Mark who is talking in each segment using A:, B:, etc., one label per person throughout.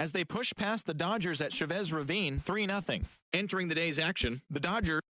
A: as they push past the Dodgers at Chavez Ravine 3-0. Entering the day's action, the Dodgers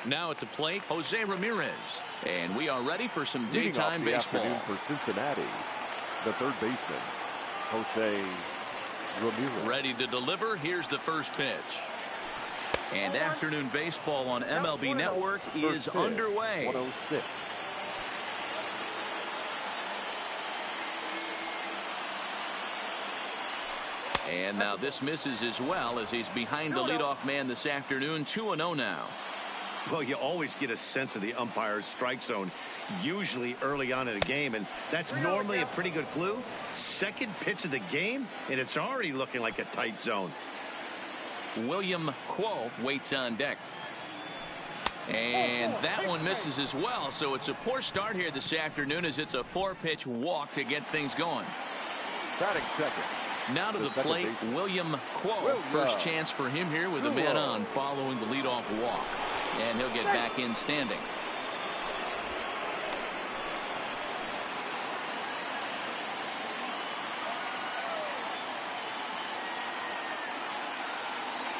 B: now at the plate, Jose Ramirez. And we are ready for some daytime baseball.
C: For Cincinnati, the third baseman, Jose Ramirez.
B: Ready to deliver. Here's the first pitch. And afternoon baseball on MLB Network is underway.
C: 106.
B: And now this misses as well as he's behind the leadoff man this afternoon. 2-0 now.
D: Well, you always get a sense of the umpire's strike zone, usually early on in a game, and that's normally a pretty good clue. Second pitch of the game, and it's already looking like a tight zone.
B: William Quo waits on deck. And that one misses as well, so it's a poor start here this afternoon as it's a 4-pitch walk to get things going.
C: Batting second.
B: Now to the plate, William Quo. First chance for him here with a man on following the leadoff walk. And he'll get back in standing.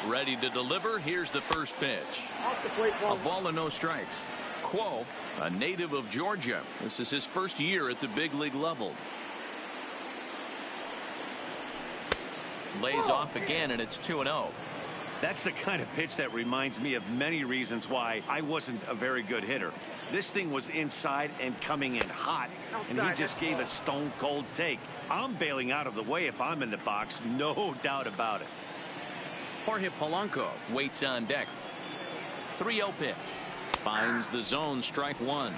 B: Ready to deliver. Here's the first pitch. A ball and no strikes. Quo, a native of Georgia. This is his first year at the big league level. Lays off again, and it's 2-0.
D: That's the kind of pitch that reminds me of many reasons why I wasn't a very good hitter. This thing was inside and coming in hot, and he just gave a stone-cold take. I'm bailing out of the way if I'm in the box, no doubt about it.
B: Jorge Polanco waits on deck. 3-0 pitch. Finds the zone, strike one.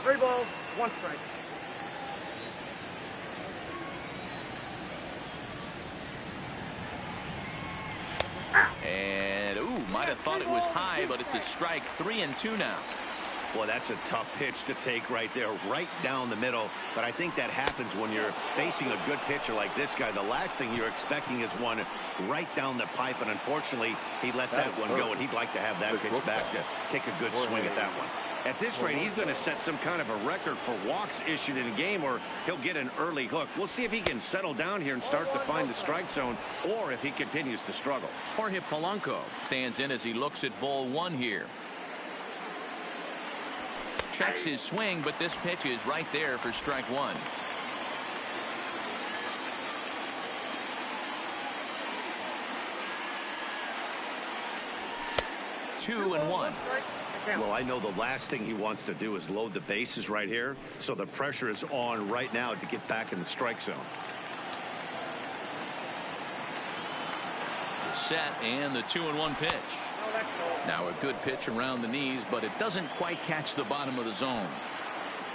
E: 3 balls, 1 strike.
B: And, might have thought it was high, but it's a strike. 3-2 now.
D: Well, that's a tough pitch to take right there, right down the middle. But I think that happens when you're facing a good pitcher like this guy. The last thing you're expecting is one right down the pipe, and unfortunately, he let that one go, and he'd like to have that pitch back to take a good swing at that one. At this rate, he's going to set some kind of a record for walks issued in a game, or he'll get an early hook. We'll see if he can settle down here and start to find the strike zone, or if he continues to struggle.
B: Jorge Polanco stands in as he looks at ball one here. Checks his swing, but this pitch is right there for strike one. Two and one.
D: Well, I know the last thing he wants to do is load the bases right here, so the pressure is on right now to get back in the strike zone.
B: Set, and the 2-1 pitch. Now a good pitch around the knees, but it doesn't quite catch the bottom of the zone.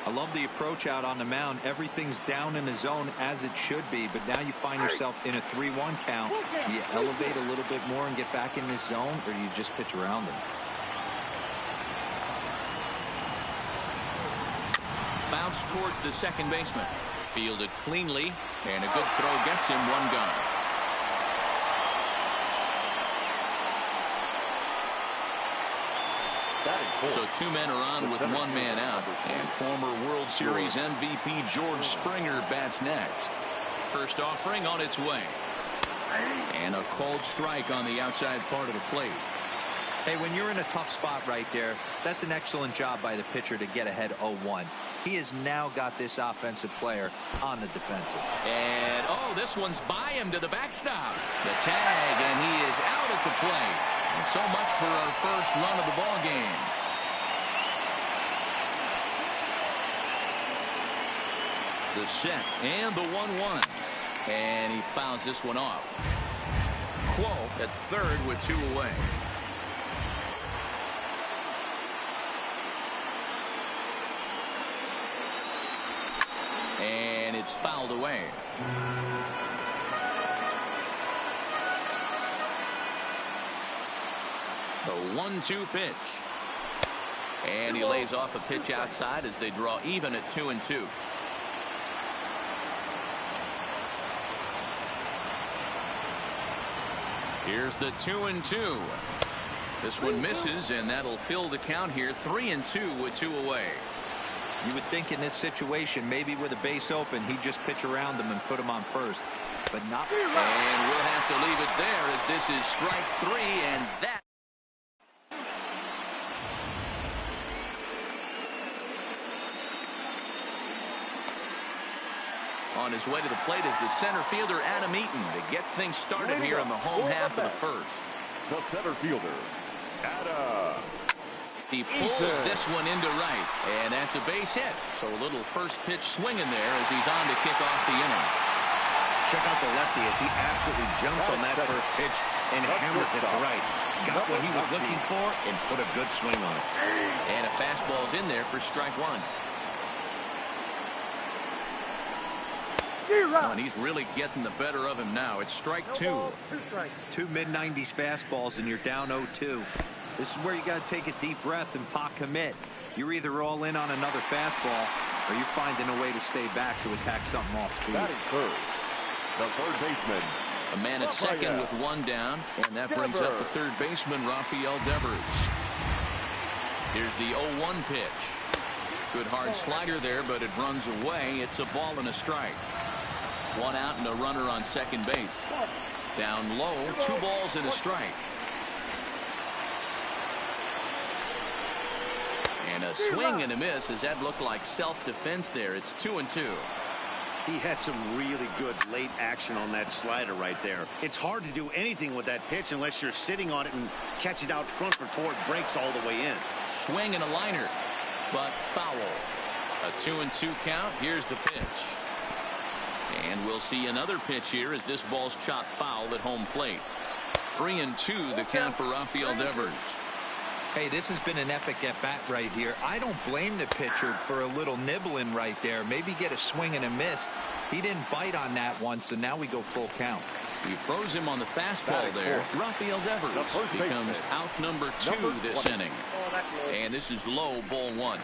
F: I love the approach out on the mound. Everything's down in the zone as it should be, but now you find yourself in a 3-1 count. Do you elevate a little bit more and get back in this zone, or do you just pitch around them?
B: Bounce towards the second baseman. Fielded cleanly, and a good throw gets him one gun. So 2 men are on with 1 man out, and former World Series MVP George Springer bats next. First offering on its way, and a called strike on the outside part of the plate.
F: Hey, when you're in a tough spot right there, that's an excellent job by the pitcher to get ahead 0-1. He has now got this offensive player on the defensive.
B: And, this one's by him to the backstop. The tag, and he is out at the plate. And so much for our first run of the ball game. The set and the 1-1. And he fouls this one off. Quo at third with 2 away. And it's fouled away. The 1-2 pitch. And he lays off a pitch outside as they draw even at 2-2. Here's the 2-2. This one misses, and that'll fill the count here. 3-2 with 2 away.
F: You would think in this situation, maybe with a base open, he'd just pitch around them and put them on first, but not.
B: And we'll have to leave it there as this is strike 3, and that. On his way to the plate is the center fielder, Adam Eaton, to get things started here in the home half of the first.
C: The center fielder, Adam.
B: He pulls this one into right, and that's a base hit. So a little first pitch swing in there as he's on to kick off the inning.
D: Check out the lefty as he absolutely jumps on that first pitch and hammers it to right. Got what he was looking for and put a good swing on it.
B: And a fastball's in there for strike 1. And he's really getting the better of him now. It's strike 2.
F: 2 mid-90s fastballs and you're down 0-2. This is where you got to take a deep breath and pot commit. You're either all in on another fastball or you're finding a way to stay back to attack something off speed.
C: Batting third, the third baseman.
B: A man at second with 1 down, and that brings up the third baseman, Rafael Devers. Here's the 0-1 pitch. Good hard slider there, but it runs away. It's a ball and a strike. 1 out and a runner on second base. Down low, 2 balls and a strike. And a swing and a miss as that looked like self-defense there. It's 2-2.
D: He had some really good late action on that slider right there. It's hard to do anything with that pitch unless you're sitting on it and catch it out front before it breaks all the way in.
B: Swing and a liner, but foul. A 2-2 count. Here's the pitch. And we'll see another pitch here as this ball's chopped foul at home plate. 3-2 the count for Rafael Devers.
F: Hey, this has been an epic at-bat right here. I don't blame the pitcher for a little nibbling right there. Maybe get a swing and a miss. He didn't bite on that one, so now we go full count.
B: He throws him on the fastball there. Rafael Devers becomes out number 2 this inning. And this is low, ball 1.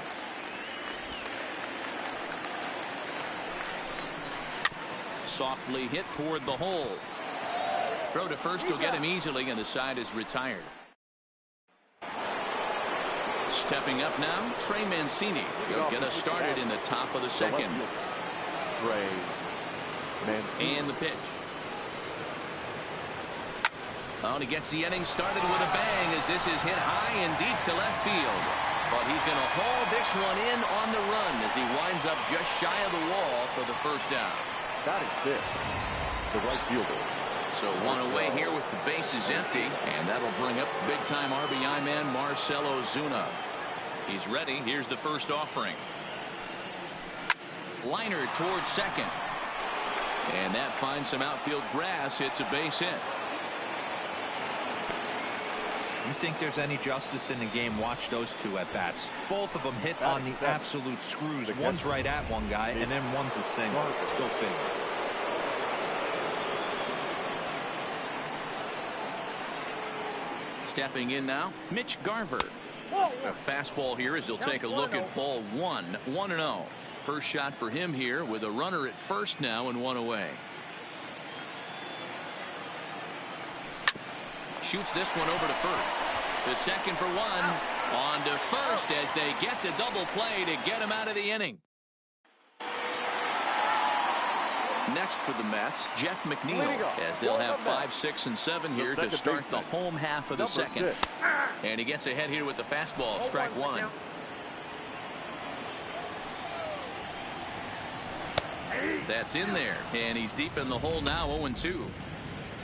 B: Softly hit toward the hole. Throw to first will get him easily, and the side is retired. Stepping up now, Trey Mancini. He'll get us started in the top of the second. And the pitch. Oh, and he gets the inning started with a bang as this is hit high and deep to left field. But he's going to haul this one in on the run as he winds up just shy of the wall for the first down.
C: That is this, the right fielder.
B: So one away here with the bases empty, and that'll bring up big-time RBI man Marcell Ozuna. He's ready. Here's the first offering. Liner towards second. And that finds some outfield grass. It's a base hit.
F: You think there's any justice in the game? Watch those two at bats. Both of them hit on the absolute screws. One's right at one guy, and then one's a single. Still figure.
B: Stepping in now, Mitch Garver. A fastball here as he'll take a look at ball 1. 1-0. First shot for him here with a runner at first now and one away. Shoots this one over to first. The second for one. On to first as they get the double play to get him out of the inning. Next for the Mets, Jeff McNeil, as they'll have 5, 6, and 7 here to start the home half of the second. And he gets ahead here with the fastball, strike 1. That's in there, and he's deep in the hole now, 0-2.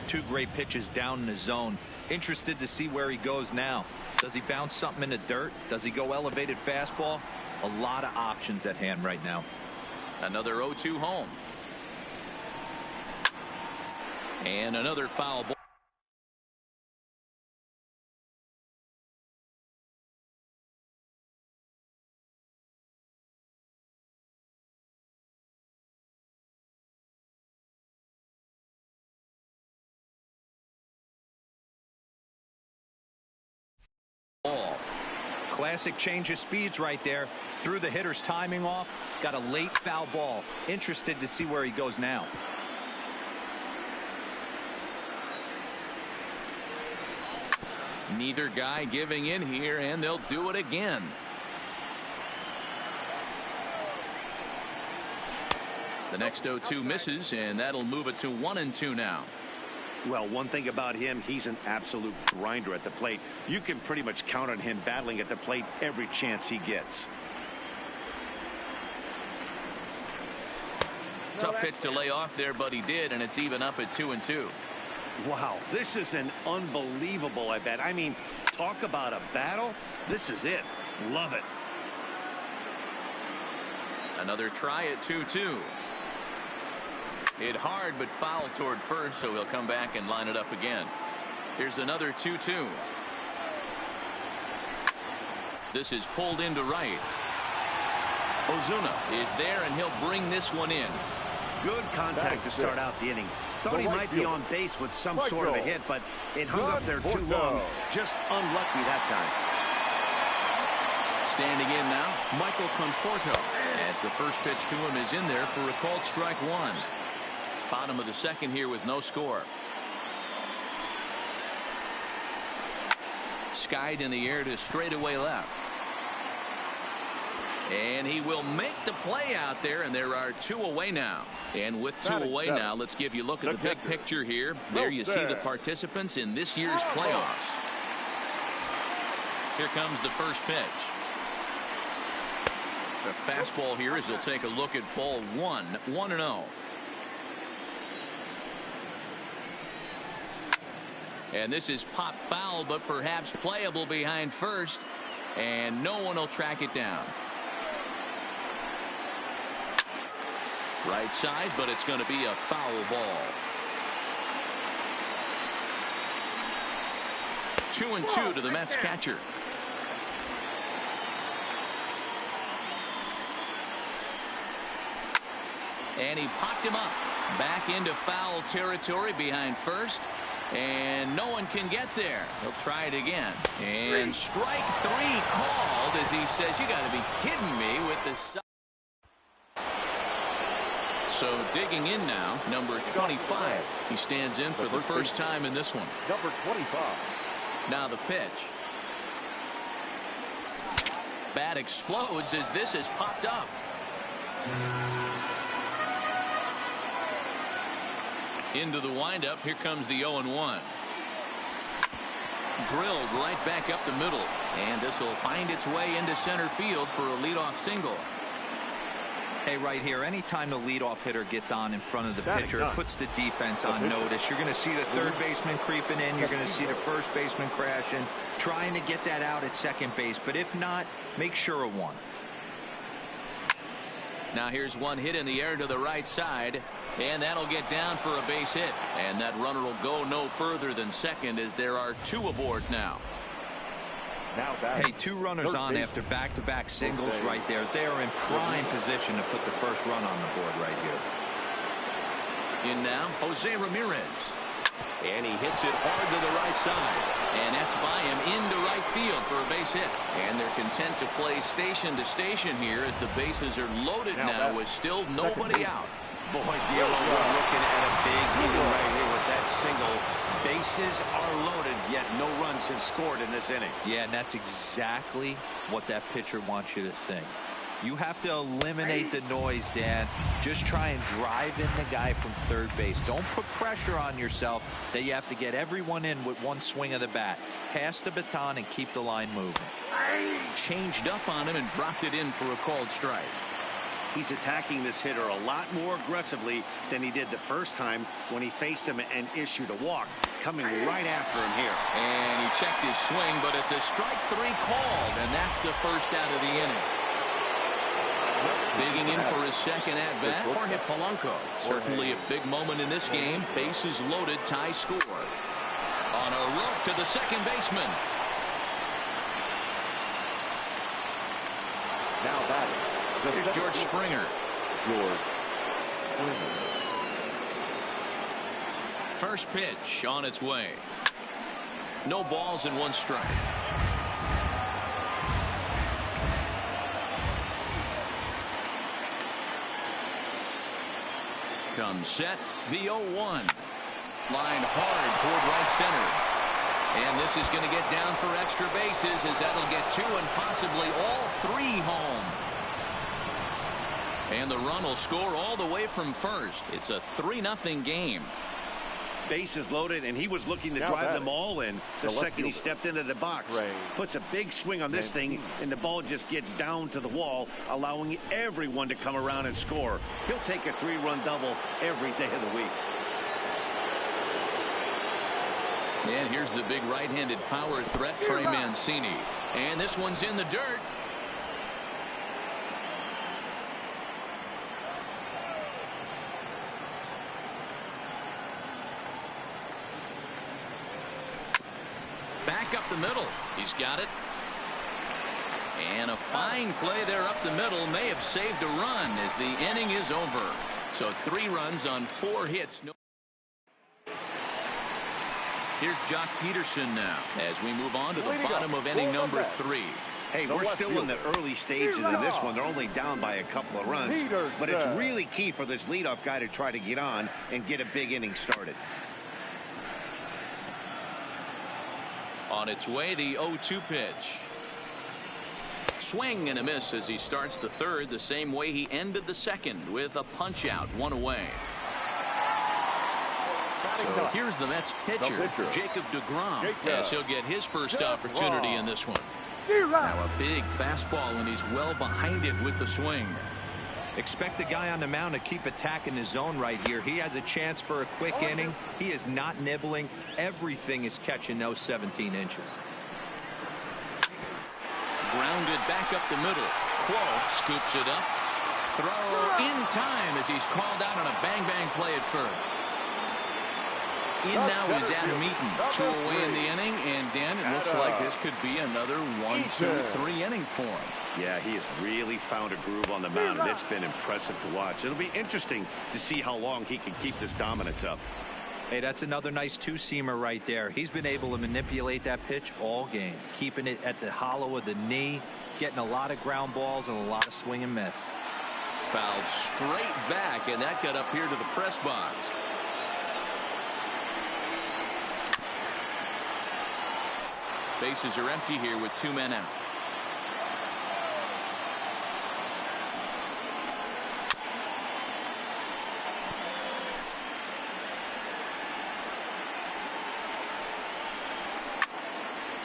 F: Two great pitches down in the zone. Interested to see where he goes now. Does he bounce something in the dirt? Does he go elevated fastball? A lot of options at hand right now.
B: Another 0-2 home. And another foul ball.
F: Classic change of speeds right there. Threw the hitter's timing off. Got a late foul ball. Interested to see where he goes now.
B: Neither guy giving in here, and they'll do it again. The next 0-2 misses, and that'll move it to 1-2 now.
D: Well, one thing about him, he's an absolute grinder at the plate. You can pretty much count on him battling at the plate every chance he gets.
B: Tough pitch to lay off there, but he did, and it's even up at 2-2.
D: Wow, this is an unbelievable at bat. I mean, talk about a battle. This is it. Love it.
B: Another try at 2-2. Hit hard but foul toward first, so he'll come back and line it up again. Here's another 2-2. This is pulled into right. Ozuna is there, and he'll bring this one in.
D: Good contact to start out the inning. Thought he might be on base with some sort of a hit, but it hung up there too long. Just unlucky that time.
B: Standing in now, Michael Conforto, as the first pitch to him is in there for a called strike 1. Bottom of the second here with no score. Skied in the air to straightaway left. And he will make the play out there, and there are 2 away now. And with 2 away now, let's give you a look at the big picture here. There you see the participants in this year's playoffs. Here comes the first pitch. a fastball here as he'll take a look at ball one. 1-0. And this is pop foul, but perhaps playable behind first. And no one will track it down. Right side, but it's going to be a foul ball. 2-2 to the Mets catcher. And he popped him up. Back into foul territory behind first. And no one can get there. He'll try it again. And strike three called as he says, you got to be kidding me with this. So digging in now, number 25. He stands in for the first time in this one.
C: Number 25.
B: Now the pitch. Bat explodes as this is popped up. Into the windup. Here comes the 0-1. Drilled right back up the middle. And this will find its way into center field for a leadoff single.
F: Hey, right here, anytime the leadoff hitter gets on in front of the pitcher, it puts the defense on notice. You're going to see the third baseman creeping in. You're going to see the first baseman crashing, trying to get that out at second base. But if not, make sure of one.
B: Now here's one hit in the air to the right side, and that'll get down for a base hit. And that runner will go no further than second as there are two aboard now.
F: Hey, two runners on after back-to-back singles right there. They're in prime position to put the first run on the board right here.
B: In now, Jose Ramirez. And he hits it hard to the right side. And that's by him into right field for a base hit. And they're content to play station to station here as the bases are loaded now with still nobody out.
D: Boy, Diego, we're looking at a big inning right here with that single. Bases are loaded, yet no runs have scored in this inning.
F: Yeah, and that's exactly what that pitcher wants you to think. You have to eliminate the noise, Dan. Just try and drive in the guy from third base. Don't put pressure on yourself that you have to get everyone in with one swing of the bat. Pass the baton and keep the line moving.
B: Changed up on him and dropped it in for a called strike.
D: He's attacking this hitter a lot more aggressively than he did the first time when he faced him and issued a walk. Coming right after him here.
B: And he checked his swing, but it's a strike three called, and that's the first out of the inning. Digging in for his second at-bat, Jorge Polanco. Certainly a big moment in this game. Bases loaded, tie score. On a rope to the second baseman.
C: Now batting.
B: Here's George Springer. First pitch on its way. No balls and one strike. Comes set. The 0-1. Line hard toward right center. And this is going to get down for extra bases as that'll get two and possibly all three home. And the run will score all the way from first. It's a 3-0 game.
D: Bases loaded, and he was looking to drive them all in the second he stepped into the box. Puts a big swing on this thing, and the ball just gets down to the wall, allowing everyone to come around and score. He'll take a 3-run double every day of the week.
B: And here's the big right-handed power threat, Trey Mancini. And this one's in the dirt. Back up the middle. He's got it. And a fine play there up the middle may have saved a run as the inning is over. So 3 runs on 4 hits. Here's Jock Peterson now as we move on to the bottom of inning number 3.
D: Hey, we're still in the early stages of this one. They're only down by a couple of runs. But it's really key for this leadoff guy to try to get on and get a big inning started.
B: On its way, the 0-2 pitch. Swing and a miss as he starts the third the same way he ended the second with a punch out, 1 away. So here's the Mets pitcher, Jacob deGrom, as he'll get his first opportunity in this one. Now a big fastball, and he's well behind it with the swing.
F: Expect the guy on the mound to keep attacking his zone right here. He has a chance for a quick inning. He is not nibbling. Everything is catching those 17 inches.
B: Grounded back up the middle. Quo scoops it up. Throw in time as he's called out on a bang-bang play at first. In now is Adam Eaton. 2 away in the inning, and Dan, it looks like this could be another 1, 2, 3 inning for him.
D: Yeah, he has really found a groove on the mound, and it's been impressive to watch. It'll be interesting to see how long he can keep this dominance up.
F: Hey, that's another nice two-seamer right there. He's been able to manipulate that pitch all game, keeping it at the hollow of the knee, getting a lot of ground balls and a lot of swing and miss.
B: Fouled straight back, and that got up here to the press box. Bases are empty here with 2 men out.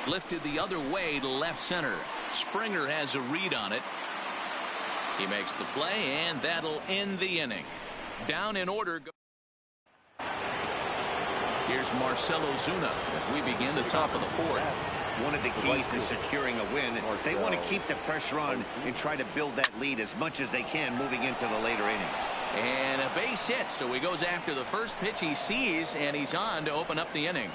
B: Lifted the other way to left center. Springer has a read on it. He makes the play, and that'll end the inning. Down in order. Here's Marcell Ozuna as we begin the top of the 4th.
D: One of the keys to securing a win, they want to keep the pressure on and try to build that lead as much as they can moving into the later innings.
B: And a base hit, so he goes after the first pitch he sees, and he's on to open up the inning.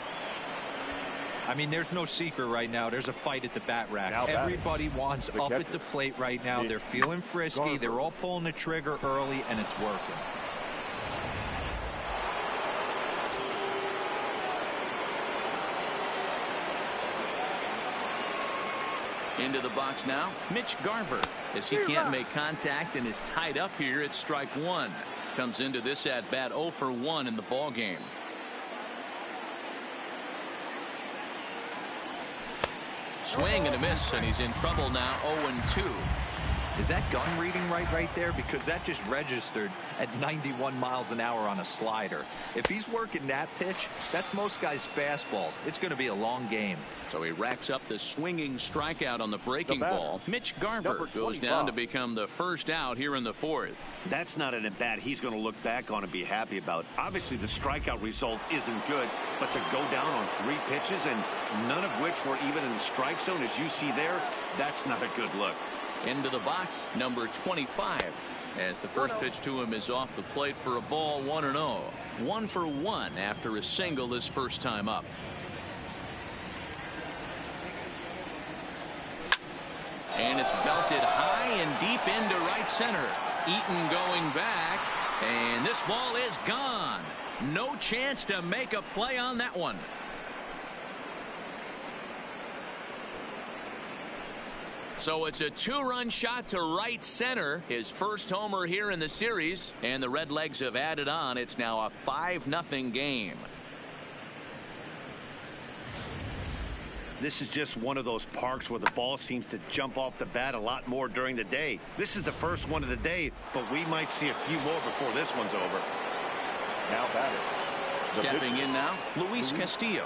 F: I mean, there's no secret right now. There's a fight at the bat rack. Everybody wants up at the plate right now. They're feeling frisky. They're all pulling the trigger early, and it's working.
B: Into the box now, Mitch Garver, as he can't make contact and is tied up here at strike 1. Comes into this at bat 0 for 1 in the ball game. Swing and a miss, and he's in trouble now. 0-2.
F: Is that gun reading right there? Because that just registered at 91 miles an hour on a slider. If he's working that pitch, that's most guys' fastballs. It's going to be a long game.
B: So he racks up the swinging strikeout on the breaking ball. Mitch Garver goes down to become the first out here in the 4th.
D: That's not an at-bat he's going to look back on and be happy about. Obviously, the strikeout result isn't good, but to go down on 3 pitches and none of which were even in the strike zone, as you see there, that's not a good look.
B: Into the box, number 25, as the first pitch to him is off the plate for a ball. 1-0. 1 for 1 after a single his first time up. And it's belted high and deep into right center. Eaton going back, and this ball is gone. No chance to make a play on that one. So it's a 2-run shot to right center, his first homer here in the series, and the Redlegs have added on. It's now a 5-0 game.
D: This is just one of those parks where the ball seems to jump off the bat a lot more during the day. This is the first one of the day, but we might see a few more before this one's over.
C: Now batter.
B: Stepping in now, Luis Castillo.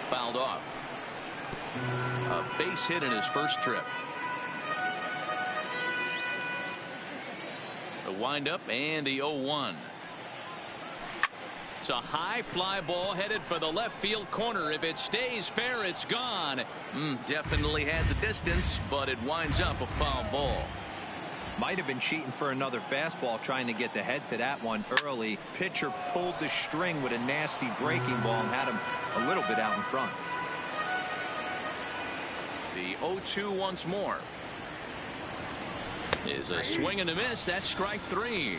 B: Fouled off. A base hit in his first trip. The windup and the 0-1. It's a high fly ball headed for the left field corner. If it stays fair, it's gone. Definitely had the distance, but it winds up a foul ball.
F: Might have been cheating for another fastball, trying to get the head to that one early. Pitcher pulled the string with a nasty breaking ball and had him a little bit out in front.
B: The 0-2 once more. Is a swing and a miss. That's strike 3.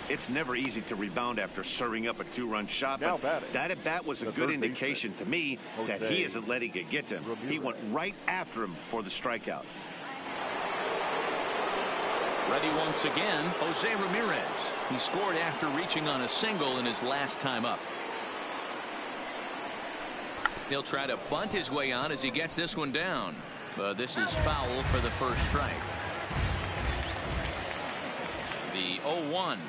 D: It's never easy to rebound after serving up a 2-run shot, but that at bat was a good indication to me that he isn't letting it get to him. He went right after him for the strikeout.
B: Ready once again, Jose Ramirez. He scored after reaching on a single in his last time up. He'll try to bunt his way on as he gets this one down, but this is foul for the first strike. The 0-1.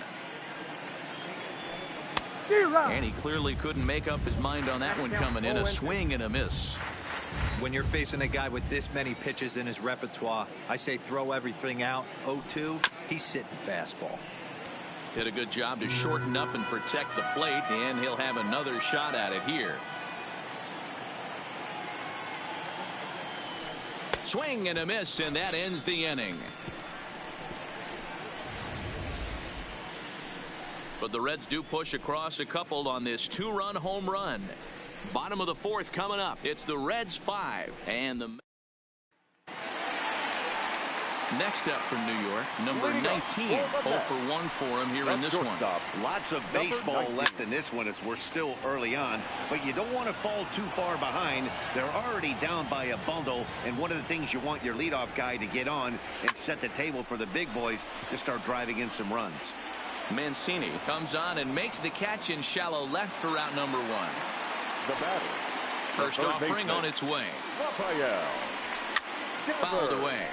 B: And he clearly couldn't make up his mind on that one coming in. A swing and a miss.
F: When you're facing a guy with this many pitches in his repertoire, I say throw everything out. 0-2, he's sitting fastball.
B: Did a good job to shorten up and protect the plate, and he'll have another shot at it here. Swing and a miss, and that ends the inning. But the Reds do push across a couple on this two-run home run. Bottom of the fourth coming up. It's the Reds 5 and the next up from New York, number 19. 0 for 1 for him here in this one.
D: Lots of baseball left in this one as we're still early on, but you don't want to fall too far behind. They're already down by a bundle, and one of the things you want your leadoff guy to get on and set the table for the big boys to start driving in some runs.
B: Mancini comes on and makes the catch in shallow left for route number 1.
C: The batter.
B: First offering on its way. Fouled away.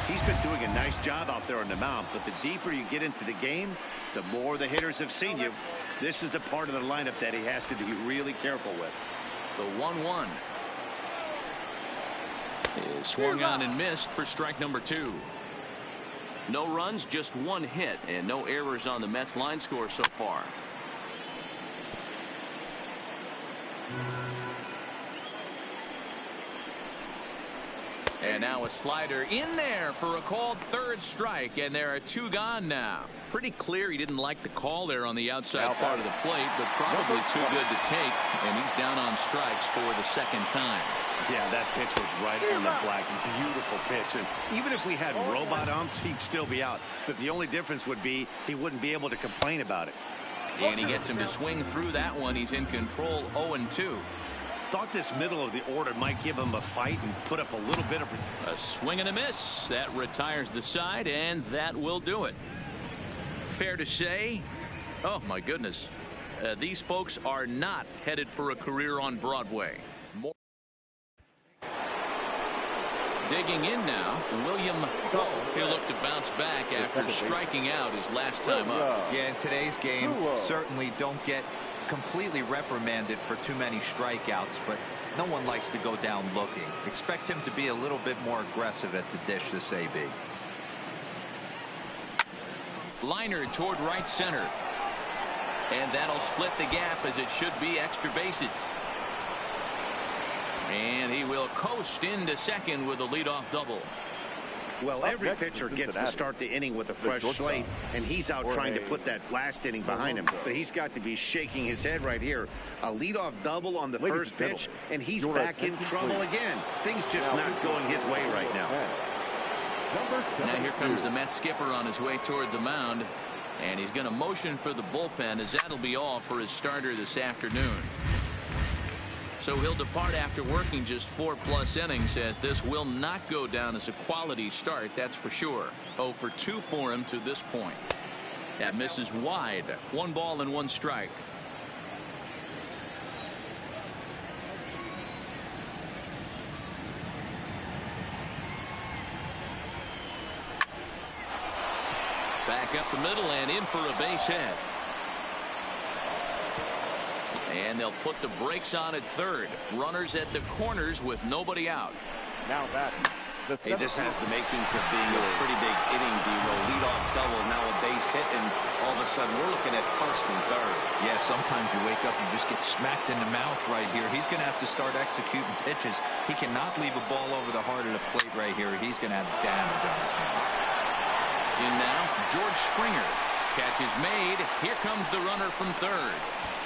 D: He's been doing a nice job out there on the mound, but the deeper you get into the game, the more the hitters have seen you. This is the part of the lineup that he has to be really careful with.
B: The 1-1 is swung on and missed for strike number 2. No runs, just 1 hit, and no errors on the Mets line score so far. And now a slider in there for a called third strike, and there are 2 gone now. Pretty clear he didn't like the call there on the outside part of the plate, but probably too good to take, and he's down on strikes for the second time.
D: Yeah, that pitch was right on the black. Beautiful pitch. And even if we had robot umps, he'd still be out. But the only difference would be he wouldn't be able to complain about it.
B: And he gets him to swing through that one. He's in control, 0-2.
D: Thought this middle of the order might give him a fight and put up a little bit of
B: a swing and a miss. That retires the side, and that will do it. Fair to say, oh my goodness, these folks are not headed for a career on Broadway. More digging in now, William Cole. He'll look to bounce back after striking out his last time up.
F: Yeah, in today's game, certainly don't get completely reprimanded for too many strikeouts, but no one likes to go down looking. Expect him to be a little bit more aggressive at the dish this AB.
B: Liner toward right center, and that'll split the gap as it should be extra bases. And he will coast into second with a leadoff double.
D: Well, every pitcher gets to start the inning with a fresh slate, and he's out trying to put that last inning behind him. But he's got to be shaking his head right here. A leadoff double on the first pitch, and he's back in trouble again. Things just not going his way right now.
B: Now here comes the Mets skipper on his way toward the mound, and he's going to motion for the bullpen, as that'll be all for his starter this afternoon. So he'll depart after working just 4+ innings, as this will not go down as a quality start, that's for sure. 0 for 2 for him to this point. That misses wide. 1 ball and 1 strike. Back up the middle and in for a base hit. And they'll put the brakes on at third. Runners at the corners with nobody out.
C: Now that.
D: Hey, this has the makings of being a pretty big inning. Leadoff double, now a base hit, and all of a sudden we're looking at first and third.
F: Yeah, sometimes you wake up and just get smacked in the mouth right here. He's going to have to start executing pitches. He cannot leave a ball over the heart of the plate right here. He's going to have damage on his hands.
B: In now, George Springer. Catch is made. Here comes the runner from third.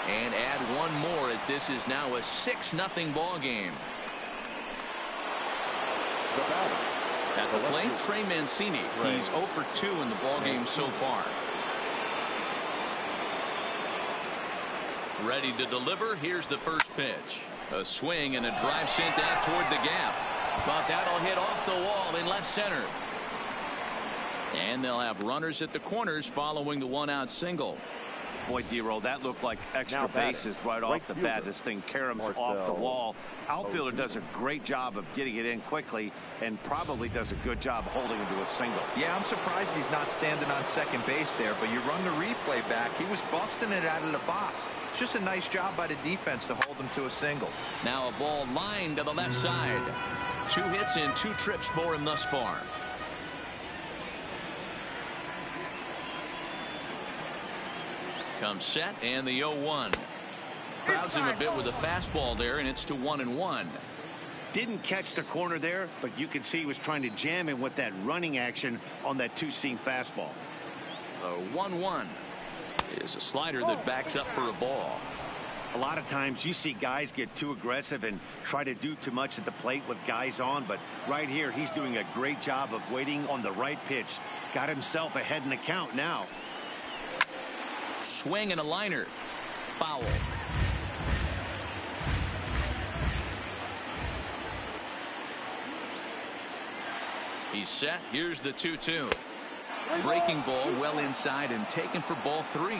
B: And add 1 more, as this is now a 6-0 ball game. At the plate, Trey Mancini. He's 0 for 2 in the ball game so far. Ready to deliver. Here's the first pitch. A swing and a drive sent out toward the gap. But that'll hit off the wall in left center. And they'll have runners at the corners following the 1-out single.
D: Boy, D-Roll, that looked like extra bases right off the bat. This thing caroms off the wall. Outfielder does a great job of getting it in quickly and probably does a good job holding him to a single.
F: Yeah, I'm surprised he's not standing on second base there, but you run the replay back. He was busting it out of the box. It's just a nice job by the defense to hold him to a single.
B: Now a ball lined to the left side. 2 hits and 2 trips for him thus far. Comes set and the 0-1. Crowds him a bit with a fastball there, and it's to 1-1.
D: Didn't catch the corner there, but you can see he was trying to jam him with that running action on that 2-seam fastball.
B: The 1-1 is a slider that backs up for a ball.
D: A lot of times you see guys get too aggressive and try to do too much at the plate with guys on, but right here he's doing a great job of waiting on the right pitch. Got himself ahead in the count now.
B: Swing and a liner. Foul. He's set. Here's the 2-2. Breaking ball well inside and taken for ball 3.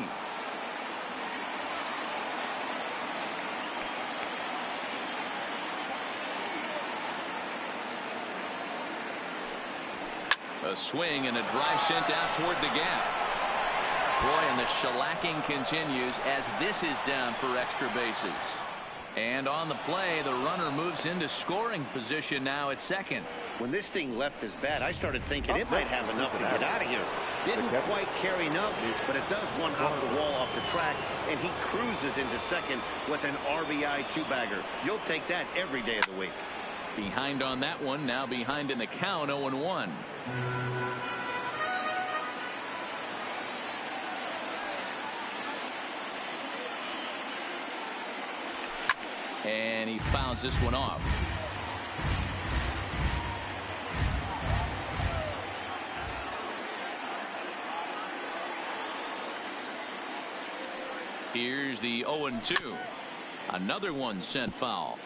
B: A swing and a drive sent out toward the gap. Boy, and the shellacking continues as this is down for extra bases. And on the play, the runner moves into scoring position now at second.
D: When this thing left his bat, I started thinking it might have enough to get out of here. Didn't quite carry enough, but it does one hop the wall off the track, and he cruises into second with an RBI 2-bagger. You'll take that every day of the week.
B: Behind on that one, now behind in the count, 0-1. And he fouls this one off. Here's the 0-2. Another one sent foul.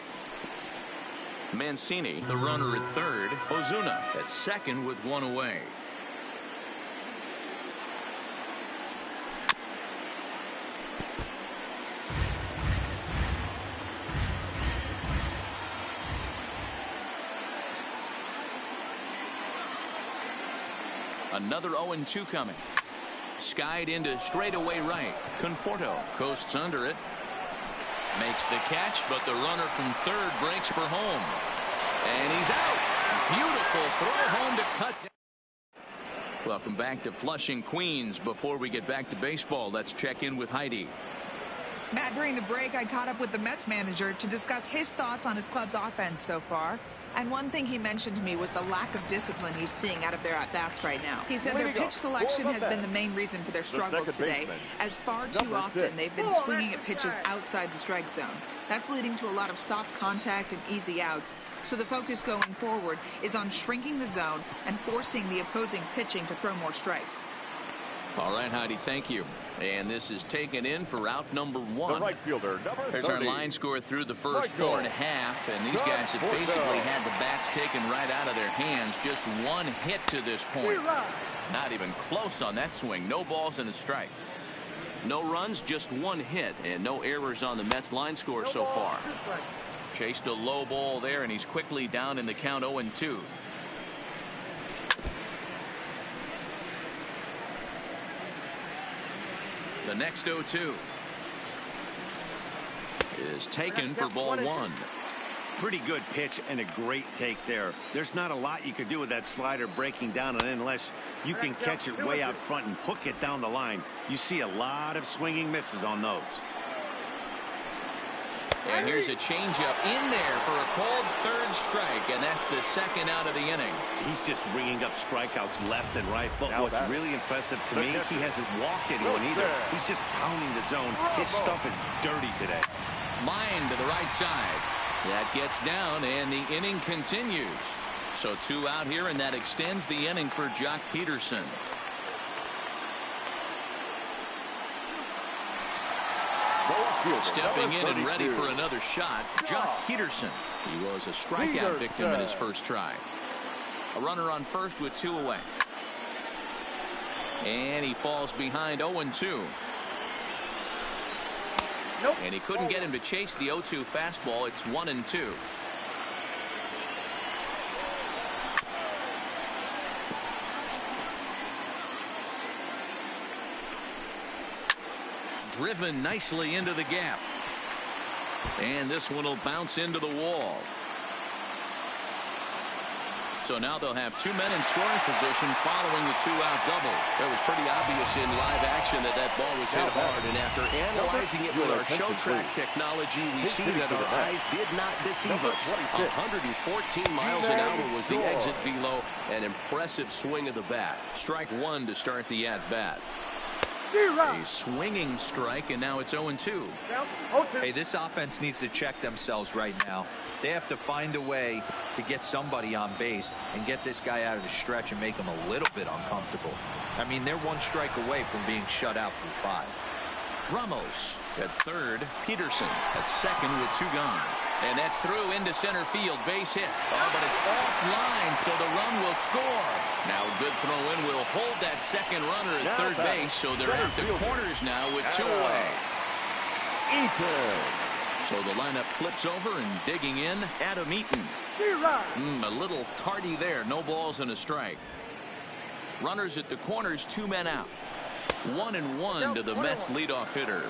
B: Mancini, the runner at third. Ozuna at second with one away. Another 0-2 coming. Skied into straightaway right. Conforto coasts under it. Makes the catch, but the runner from third breaks for home. And he's out. Beautiful throw home to cut down. Welcome back to Flushing, Queens. Before we get back to baseball, let's check in with Heidi.
G: Matt, during the break, I caught up with the Mets manager to discuss his thoughts on his club's offense so far. And one thing he mentioned to me was the lack of discipline he's seeing out of their at-bats right now. He said their pitch selection has been the main reason for their struggles today, as far too often they've been swinging at pitches outside the strike zone. That's leading to a lot of soft contact and easy outs. So the focus going forward is on shrinking the zone and forcing the opposing pitching to throw more strikes.
B: All right, Heidi, thank you. And this is taken in for out number 1.
C: The right fielder, number 30.
B: There's our line score through the first 4.5, and these guys have basically had the bats taken right out of their hands. Just one hit to this point. Not even close on that swing. No balls and a strike. No runs, just one hit, and no errors on the Mets line score so far. Chased a low ball there, and he's quickly down in the count 0-2. The next 0-2 is taken for ball 1.
D: Pretty good pitch and a great take there. There's not a lot you could do with that slider breaking down on it unless you can catch it way out front and hook it down the line. You see a lot of swinging misses on those.
B: And here's a changeup in there for a called third strike, and that's the second out of the inning.
D: He's just ringing up strikeouts left and right. But what's really impressive to me, he hasn't walked anyone either. He's just pounding the zone. His stuff is dirty today.
B: Line to the right side. That gets down, and the inning continues. So 2 out here, and that extends the inning for Jock Peterson. Stepping in and ready for another shot, Jock Peterson. He was a strikeout victim in his first try. A runner on first with 2 away. And he falls behind 0-2.
E: Nope.
B: And he couldn't get him to chase the 0-2 fastball. It's 1-2. Driven nicely into the gap. And this one will bounce into the wall. So now they'll have two men in scoring position following the two-out double.
H: It was pretty obvious in live action that that ball was hit hard, and after analyzing it with our show track technology, we see that our eyes did not deceive us. 114 miles an hour was the exit velo. An impressive swing of the bat. Strike one to start the at-bat.
B: A swinging strike, and now it's 0-2.
F: Hey, this offense needs to check themselves right now. They have to find a way to get somebody on base and get this guy out of the stretch and make him a little bit uncomfortable. I mean, they're one strike away from being shut out through 5.
B: Ramos at third. Peterson at second with 2 gone. And that's through into center field. Base hit. Oh, but it's offline, so the run will score. Now a good throw in will hold that second runner at third base, so they're at the corners now with 2 away. So the lineup flips over, and digging in, Adam Eaton. A little tardy there. No balls and a strike. Runners at the corners, 2 men out. 1-1 to the Mets leadoff hitter.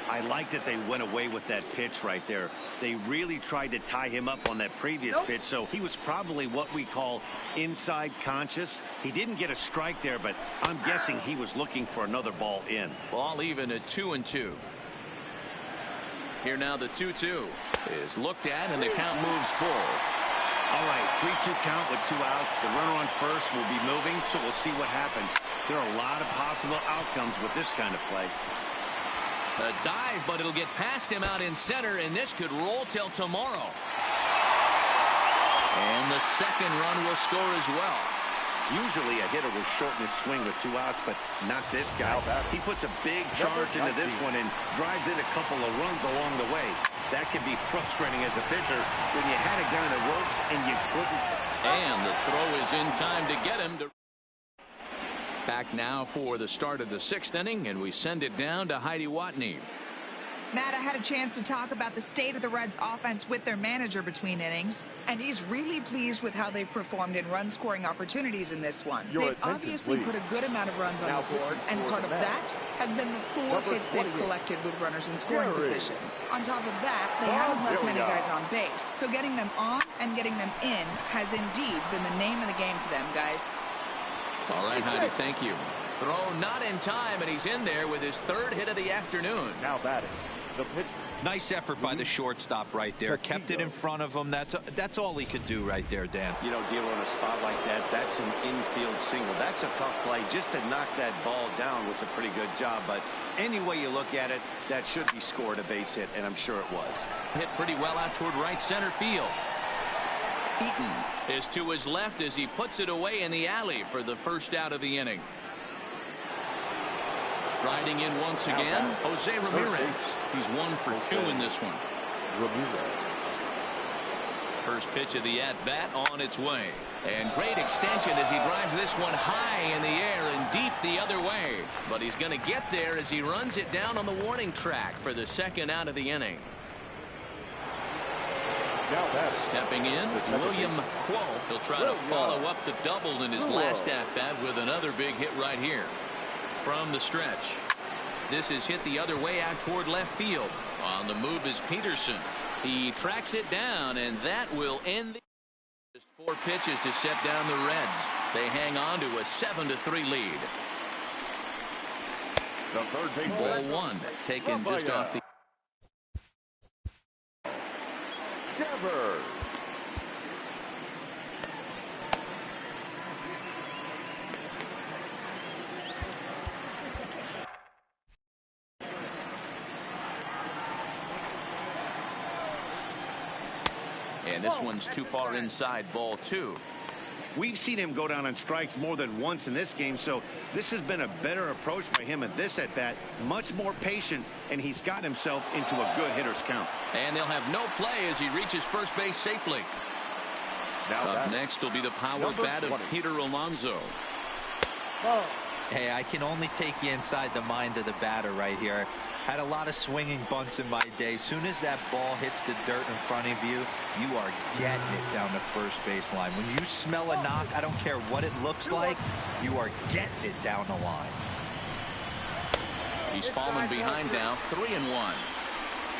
D: I like that they went away with that pitch right there. They really tried to tie him up on that previous pitch, so he was probably what we call inside conscious. He didn't get a strike there, but I'm guessing he was looking for another ball in.
B: Ball even at 2-2. Here now the 2-2 is looked at, and the count moves full.
D: All right, 3-2 count with 2 outs. The runner on first will be moving, so we'll see what happens. There are a lot of possible outcomes with this kind of play.
B: A dive, but it'll get past him out in center, and this could roll till tomorrow. And the second run will score as well.
D: Usually a hitter will shorten his swing with 2 outs, but not this guy. He puts a big charge into this one and drives in a couple of runs along the way. That can be frustrating as a pitcher when you had it down the ropes and you couldn't.
B: And the throw is in time to get him to. Back now for the start of the 6th inning, and we send it down to Heidi Watney.
G: Matt, I had a chance to talk about the state of the Reds offense with their manager between innings, and he's really pleased with how they've performed in run-scoring opportunities in this one. They've obviously put a good amount of runs on the board, and part of that has been the 4 hits they've collected with runners in scoring position. On top of that, they haven't left many guys on base, so getting them on and getting them in has indeed been the name of the game for them, guys.
B: All right, Heidi, thank you. Throw not in time, and he's in there with his 3rd hit of the afternoon.
C: Now batting.
F: Nice effort by the shortstop right there. Kept it in front of him. That's all he could do right there, Dan.
D: You know, dealing in a spot like that, that's an infield single. That's a tough play. Just to knock that ball down was a pretty good job. But any way you look at it, that should be scored a base hit, and I'm sure it was.
B: Hit pretty well out toward right center field. Eaton is to his left as he puts it away in the alley for the first out of the inning. Riding in once again, Jose Ramirez. He's 1 for 2 in this one. First pitch of the at-bat on its way. And great extension as he drives this one high in the air and deep the other way. But he's going to get there as he runs it down on the warning track for the 2nd out of the inning. Stepping in, William Quo. He'll try to follow up the double in his last at-bat with another big hit right here. From the stretch. This is hit the other way out toward left field. On the move is Peterson. He tracks it down, and that will end the. Just 4 pitches to set down the Reds. They hang on to a 7-3 lead.
C: The third base
B: Ball 1 taken just off the.
C: Devers.
B: And this one's too far inside, ball 2.
D: We've seen him go down on strikes more than once in this game, so this has been a better approach by him at this at-bat. Much more patient, and he's got himself into a good hitter's count.
B: And they'll have no play as he reaches first base safely. Up next will be the power bat of Peter Alonso.
F: Hey, I can only take you inside the mind of the batter right here. Had a lot of swinging bunts in my day. Soon as that ball hits the dirt in front of you, you are getting it down the first baseline. When you smell a knock, I don't care what it looks like, you are getting it down the line.
B: He's fallen behind now, 3-1.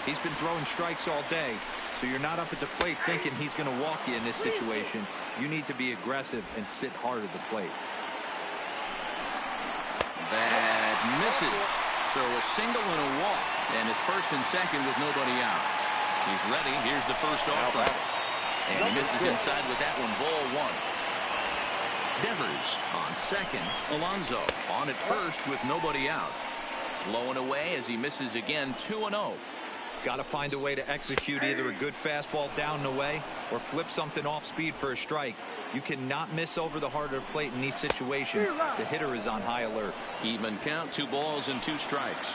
F: He's been throwing strikes all day, so you're not up at the plate thinking he's going to walk you in this situation. You need to be aggressive and sit hard at the plate.
B: That misses. So a single and a walk, and it's first and second with nobody out. He's ready. Here's the first offering. And he misses inside with that one. Ball one. Devers on second. Alonso on at first with nobody out. Low and away as he misses again. 2-0.
F: Got to find a way to execute either a good fastball down the way or flip something off speed for a strike. You cannot miss over the heart of the plate in these situations. The hitter is on high alert.
B: Even count, 2 balls and 2 strikes.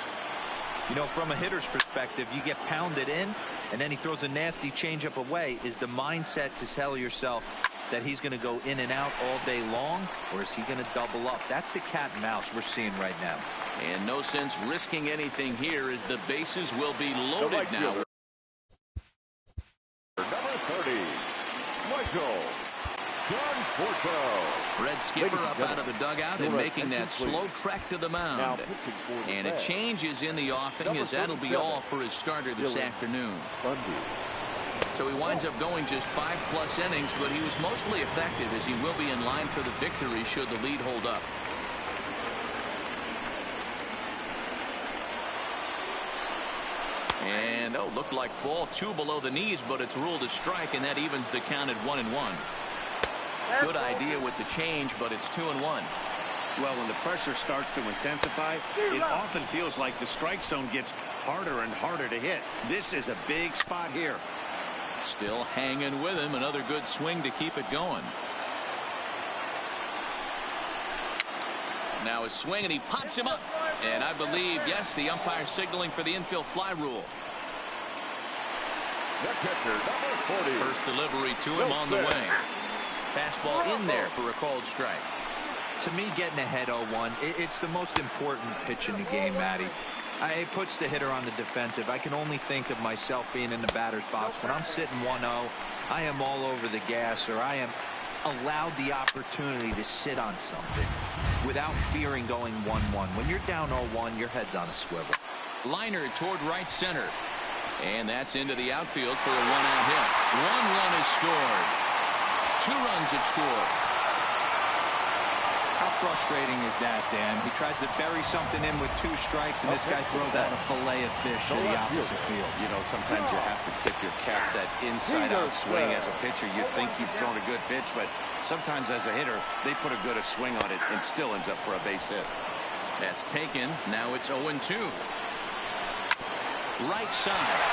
F: You know, from a hitter's perspective, you get pounded in and then he throws a nasty changeup away. Is the mindset to tell yourself that he's going to go in and out all day long, or is he going to double up? That's the cat and mouse we're seeing right now.
B: And no sense risking anything here as the bases will be loaded now.
C: Number 30, Michael Conforto.
B: Red Skipper up out of the dugout and making that slow trek to the mound. And a change is in the offing as that'll be all for his starter this afternoon. So he winds up going just 5+ innings, but he was mostly effective as he will be in line for the victory should the lead hold up. And looked like ball 2 below the knees, but it's ruled a strike, and that evens the count at 1-1. Good idea with the change, but it's 2-1.
D: Well, when the pressure starts to intensify, it often feels like the strike zone gets harder and harder to hit. This is a big spot here.
B: Still hanging with him. Another good swing to keep it going. Now a swing, and he pops him up. And I believe, yes, the umpire signaling for the infield fly rule.
C: The catcher, number 40.
B: First delivery to him on the way. Fastball in there for a called strike.
F: To me, getting ahead 0-1, it's the most important pitch in the game, Matty. It puts the hitter on the defensive. I can only think of myself being in the batter's box. When I'm sitting 1-0, I am all over the gas, or I am allowed the opportunity to sit on something without fearing going 1-1. When you're down 0-1, your head's on a swivel.
B: Liner toward right center. And that's into the outfield for a 1-out hit. 1 run is scored. 2 runs have scored.
F: How frustrating is that, Dan? He tries to bury something in with 2 strikes, and this guy throws out a fillet of fish to the opposite field.
D: You know, sometimes you have to tip your cap that inside-out swing as a pitcher. You think you've thrown a good pitch, but sometimes as a hitter, they put a good swing on it and still ends up for a base hit.
B: That's taken. Now it's 0-2. Right side.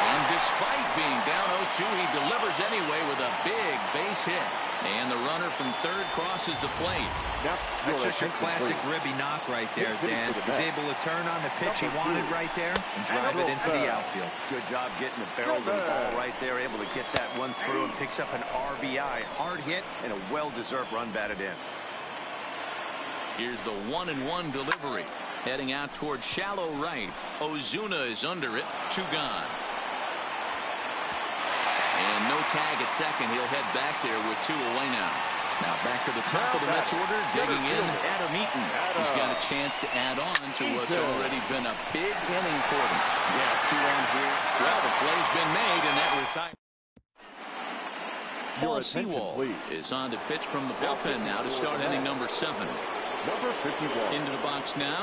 B: And despite being down 0-2, he delivers anyway with a big base hit. And the runner from third crosses the plate.
F: That's just your classic ribby knock right there, Dan. He's able to turn on the pitch he wanted right there and drive it into the outfield.
D: Good job getting the barrel of the ball right there, able to get that one through and picks up an RBI. Hard hit and a well-deserved run batted in.
B: Here's the 1-1 delivery. Heading out towards shallow right. Ozuna is under it. 2 gone. And no tag at second. He'll head back there with 2 away now. Now back to the top of the Mets order. Digging in, Adam Eaton. He's got a chance to add on to what's already been a big inning for them.
D: Yeah, 2 on here.
B: Well, the play's been made, and that retires. Paul Sewell is on to pitch from the bullpen now to start inning number 7.
C: Number 51.
B: Into the box now.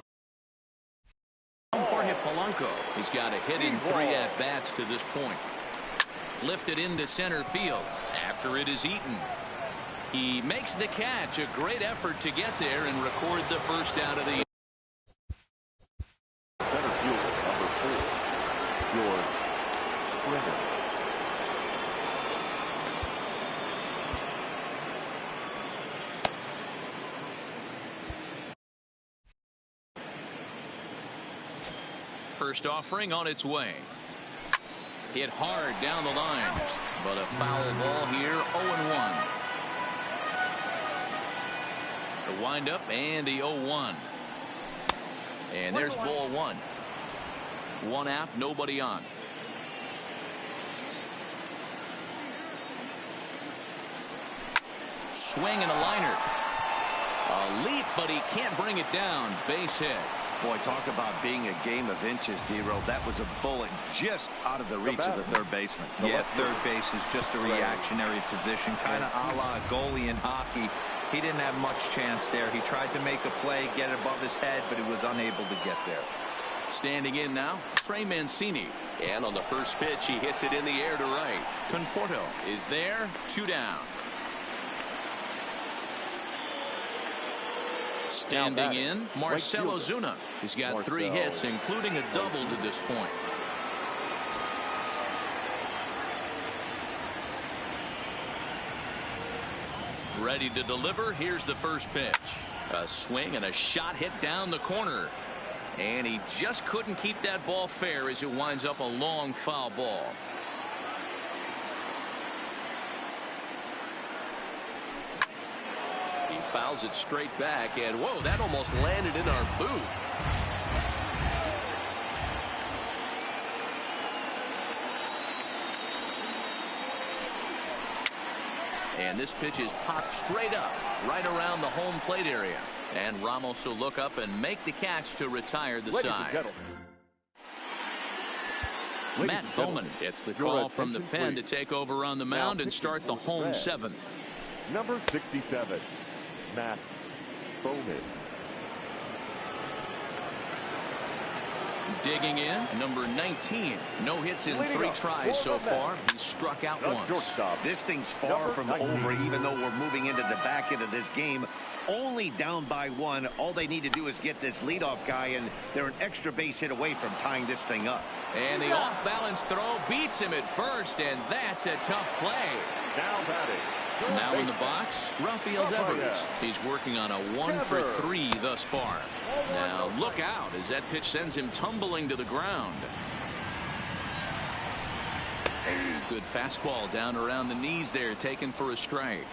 B: Jorge Polanco. He's got a hit in 3 at-bats to this point. Lifted into center field after it is Eaton. He makes the catch. A great effort to get there and record the first out of the
C: Center fielder, number 4, George Springer.
B: First offering on its way. Hit hard down the line, but a foul ball here. 0-1. The windup and the 0-1. And there's ball one. One out, nobody on. Swing and a liner. A leap, but he can't bring it down. Base hit.
D: Boy, talk about being a game of inches, D-Roll. That was a bullet just out of the reach of the third baseman.
F: Yeah, third base is just a reactionary position, kind of a la goalie in hockey. He didn't have much chance there. He tried to make a play, get it above his head, but he was unable to get there.
B: Standing in now, Trey Mancini.
H: And on the first pitch, he hits it in the air to right.
B: Conforto is there, 2 down. Standing in, Marcell Ozuna. He's got 3 hits, including a double to this point. Ready to deliver. Here's the first pitch. A swing and a shot hit down the corner. And he just couldn't keep that ball fair as it winds up a long foul ball.
H: He fouls it straight back, and whoa, that almost landed in our boot.
B: And this pitch is popped straight up right around the home plate area. And Ramos will look up and make the catch to retire the side. Matt Bowman gets the call from the pen to take over on the mound and start the home 7th.
C: Number 67, Matt Bowman.
B: Digging in, number 19. No hits in 3 tries so far. He's struck out once.
D: This thing's far from over, even though we're moving into the back end of this game. Only down by 1. All they need to do is get this leadoff guy, and they're an extra base hit away from tying this thing up.
B: And the off-balance throw beats him at first, and that's a tough play.
C: Now batting.
B: Now in the box, Rafael Devers. He's working on a 1 for 3 thus far. Now look out as that pitch sends him tumbling to the ground. Good fastball down around the knees there, taken for a strike.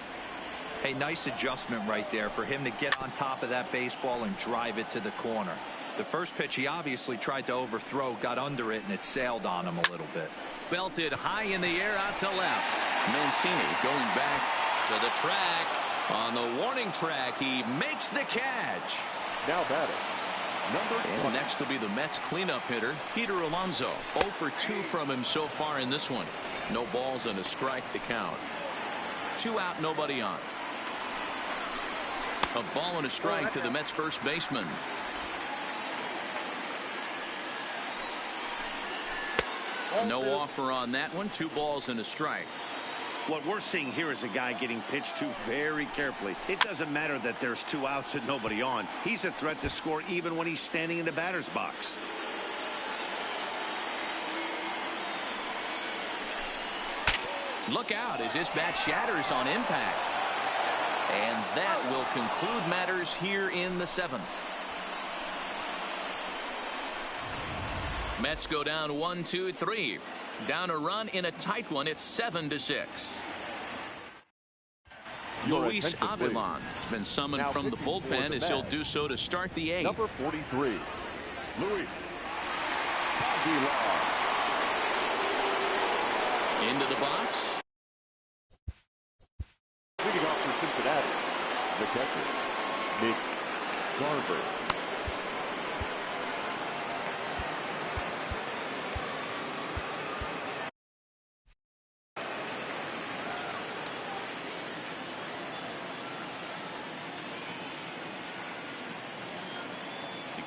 F: Hey, nice adjustment right there for him to get on top of that baseball and drive it to the corner. The first pitch he obviously tried to overthrow, got under it, and it sailed on him a little bit.
B: Belted high in the air out to left. Mancini going back to the track. On the warning track, he makes the catch.
C: Now batting.
B: And next will be the Mets cleanup hitter, Peter Alonso. 0 for 2 from him so far in this one. No balls and a strike to count. 2 out, nobody on. A ball and a strike to the Mets first baseman. No offer on that one. 2 balls and a strike.
D: What we're seeing here is a guy getting pitched to very carefully. It doesn't matter that there's 2 outs and nobody on. He's a threat to score even when he's standing in the batter's box.
B: Look out as this bat shatters on impact. And that will conclude matters here in the 7th. Mets go down 1-2-3. Down a run in a tight one. It's 7-6. Luis Avilan has been summoned from the bullpen as he'll do so to start the 8th.
C: Number 43, Luis Avilan.
B: Into the box.
C: Leading off for Cincinnati, the catcher, Nick Garver.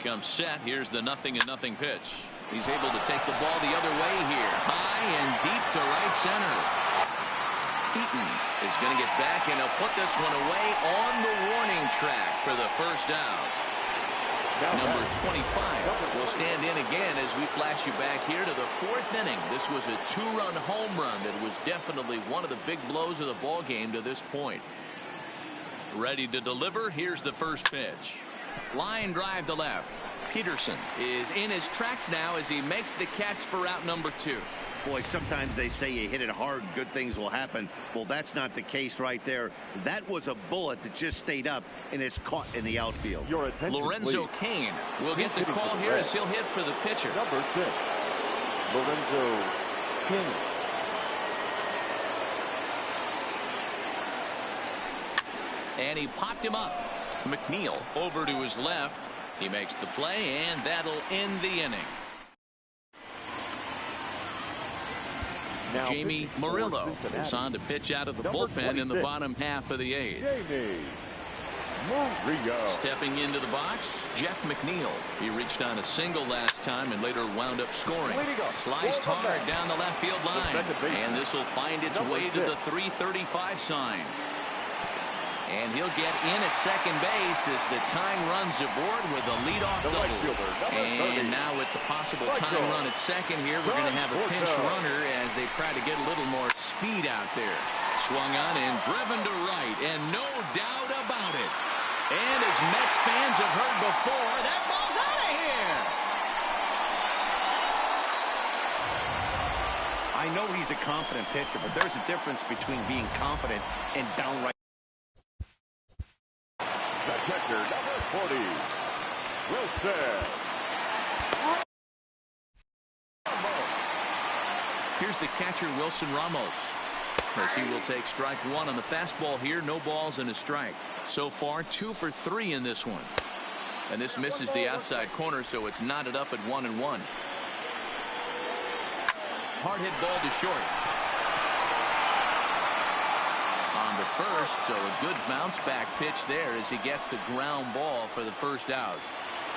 B: Comes set. Here's the 0-0 pitch. He's able to take the ball the other way here. High and deep to right center. Eaton is going to get back and he'll put this one away on the warning track for the first out. Number 25 will stand in again as we flash you back here to the 4th inning. This was a 2-run home run that was definitely one of the big blows of the ball game to this point. Ready to deliver. Here's the first pitch. Line drive to left. Peterson is in his tracks now as he makes the catch for out number 2.
D: Boy, sometimes they say you hit it hard, good things will happen. Well, that's not the case right there. That was a bullet that just stayed up and is caught in the outfield.
C: Your attention,
B: Lorenzo
C: please.
B: Cain will get the call here as he'll hit for the pitcher.
C: Number 6, Lorenzo Cain.
B: And he popped him up. McNeil over to his left. He makes the play, and that'll end the inning.
C: Now
B: Jamie Murillo is on to pitch out of the bullpen in the bottom half of the 8th.
C: Jamie Murillo.
B: Stepping into the box, Jeff McNeil. He reached on a single last time and later wound up scoring. Sliced hard down the left field line. And this will find its way to the 335 sign. And he'll get in at second base as the tying runs aboard with a leadoff double. And now with the possible tying run at second here, we're going to have a pinch runner as they try to get a little more speed out there. Swung on and driven to right, and no doubt about it. And as Mets fans have heard before, that ball's out of here.
D: I know he's a confident pitcher, but there's a difference between being confident and downright.
C: The catcher, number 40, Wilson.
B: Here's the catcher, Wilson Ramos, as he will take strike 1 on the fastball here. No balls and a strike. So far, 2 for 3 in this one. And this misses the outside corner, so it's knotted up at 1-1. Hard hit ball to short. On the first, so a good bounce back pitch there as he gets the ground ball for the first out.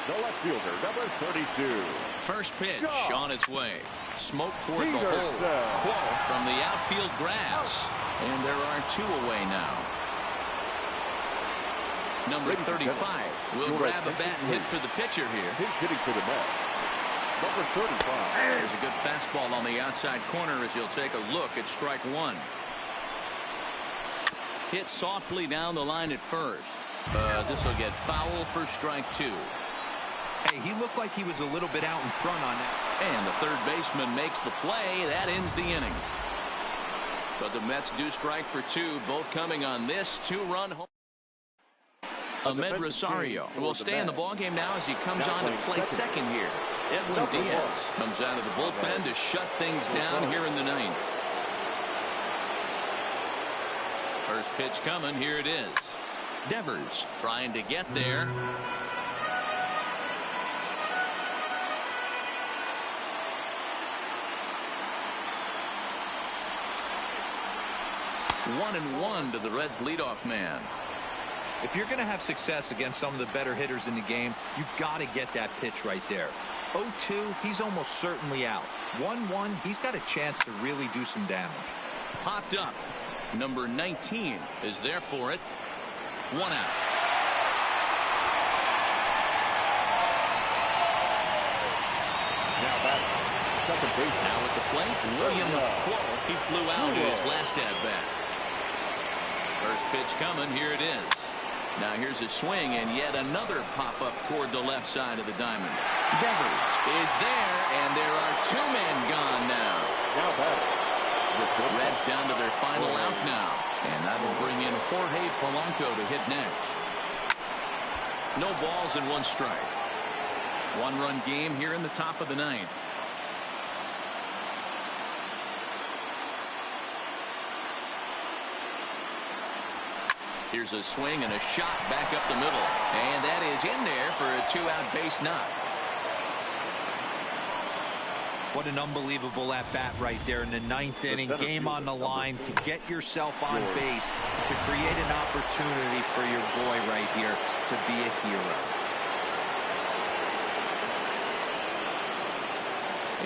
C: The left fielder, number 32.
B: First pitch on its way. Smoke toward the hole. Quo from the outfield grass. And there are 2 away now. Number 35 will grab a bat and hit for the pitcher here.
C: He's hitting for the Mets. Number 35.
B: There's a good fastball on the outside corner as he'll take a look at strike 1. Hit softly down the line at first. This will get foul for strike 2.
F: Hey, he looked like he was a little bit out in front on that.
B: And the third baseman makes the play. That ends the inning. But the Mets do strike for 2, both coming on this 2-run home. Ahmed Rosario will stay in the ballgame now as he comes on to play second here. Edwin Diaz comes out of the bullpen to shut things down here in the 9th. First pitch coming. Here it is. Devers trying to get there. One and one to the Reds leadoff man.
F: If you're going to have success against some of the better hitters in the game, you've got to get that pitch right there. 0-2, he's almost certainly out. 1-1, he's got a chance to really do some damage.
B: Popped up. Number 19 is there for it. 1 out.
C: Now back, second base.
B: Now at the plate, William Quo. He flew out in his last at-bat. First pitch coming. Here it is. Now here's a swing and yet another pop-up toward the left side of the diamond. Devers is there, and there are 2 men gone now.
C: Now back.
B: Reds down to their final out now, and that'll bring in Jorge Polanco to hit next. No balls and 1 strike. 1-run game here in the top of the 9th. Here's a swing and a shot back up the middle, and that is in there for a 2-out base knock.
F: What an unbelievable at-bat right there in the 9th inning. Game on the line to get yourself on base, to create an opportunity for your boy right here to be a hero.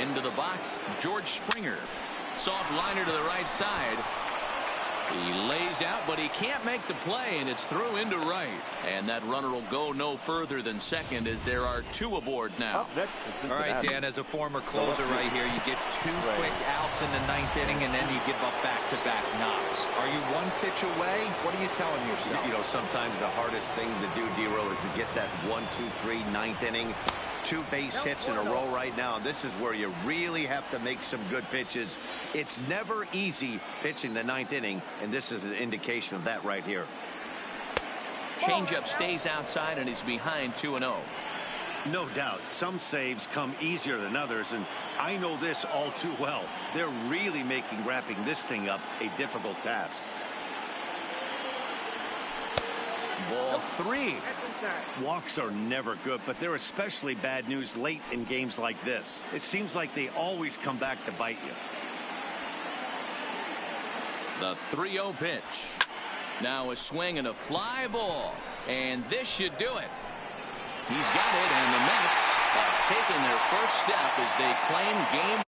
B: Into the box, George Springer. Soft liner to the right side. He lays out, but he can't make the play, and it's through into right. And that runner will go no further than second as there are 2 aboard now.
F: All right, Dan, as a former closer right here, you get 2 quick outs in the 9th inning, and then you give up back-to-back knocks. Are you 1 pitch away? What are you telling yourself?
D: You know, sometimes the hardest thing to do, D-Roll, is to get that 1, 2, 3, 9th inning. 2 base hits in a row right now. This is where you really have to make some good pitches. It's never easy pitching the 9th inning, and this is an indication of that right here.
B: Changeup stays outside, and he's behind 2-0.
D: No doubt, some saves come easier than others, and I know this all too well. They're really making wrapping this thing up a difficult task.
B: Ball 3.
D: Walks are never good, but they're especially bad news late in games like this. It seems like they always come back to bite you.
B: The 3-0 pitch. Now a swing and a fly ball, and this should do it. He's got it, and the Mets have taken their first step as they claim game